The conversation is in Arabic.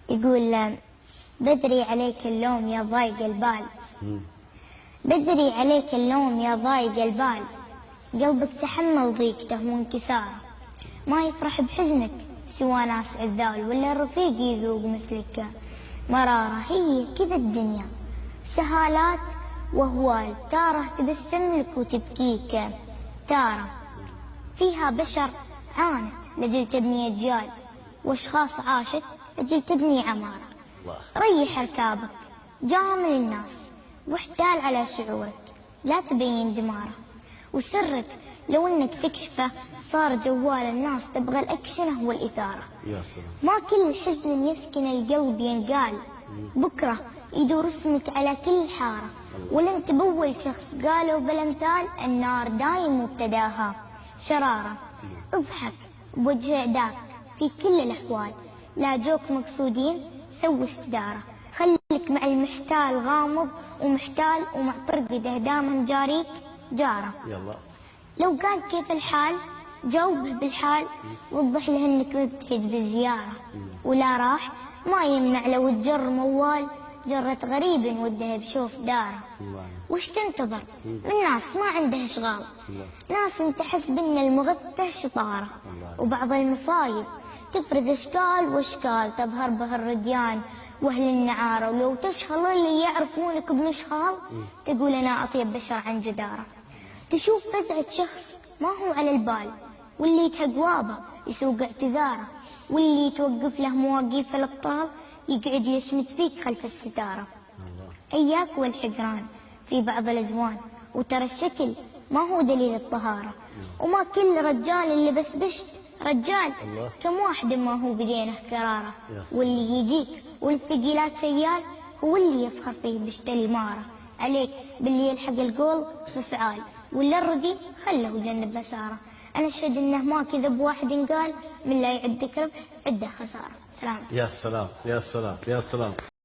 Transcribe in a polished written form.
يقول بدري عليك اللوم يا ضايق البال، بدري عليك اللوم يا ضايق البال، قلبك تحمل ضيقته وانكساره، ما يفرح بحزنك سوى ناس عذال، ولا الرفيق يذوق مثلك مرارة. هي كذا الدنيا سهالات وهوال، تاره تبسم لك وتبكيك، تاره فيها بشر عانت لجل تبني أجيال، واشخاص عاشت لجل تبني عمارة. ريح ركابك جامل الناس واحتال على شعورك، لا تبين دماره، وسرك لو انك تكشفه صار جوال الناس تبغى الاكشنه والاثاره. يا سلام. ما كل حزن يسكن القلب ينقال، بكره يدور اسمك على كل حاره، ولا انت باول شخص قالوا بالامثال النار دايم مبتداها شراره. اضحك بوجه اعداك في كل الاحوال، لا جوك مقصودين سوي استداره، خليك مع المحتال غامض ومحتال، ومع طرقده دامهم جاريك جاره. يلا. لو قال كيف الحال جاوبه بالحال، وضح له انك مبتهج بالزياره، ولا راح ما يمنع لو تجر موال، جرة غريب وده بشوف داره. وش تنتظر من ناس ما عنده اشغال، ناس انت حسب ان المغثى شطاره، وبعض المصايب تفرز اشكال واشكال، تظهر به الرديان واهل النعاره، ولو تشهل اللي يعرفونك بمشهال، تقول انا اطيب بشر عن جداره. تشوف فزعة شخص ما هو على البال، واللي يتهقوابه يسوق اعتذاره، واللي توقف له مواقيف الابطال يقعد يشمت فيك خلف الستاره. اياك والحقران في بعض الازوان، وترى الشكل ما هو دليل الطهاره، وما كل رجال اللي بس بشت رجال، كم واحد ما هو بدينه كراره، واللي يجيك والثقيلات شيال هو اللي يفخر فيه بشتري ماره. عليك باللي يلحق القول بفعال، ولا الردي خله وجنب مساره. انا اشهد انه ما كذب واحد قال من لا يعد كرب عده خساره. سلام. يا سلام يا سلام يا سلام.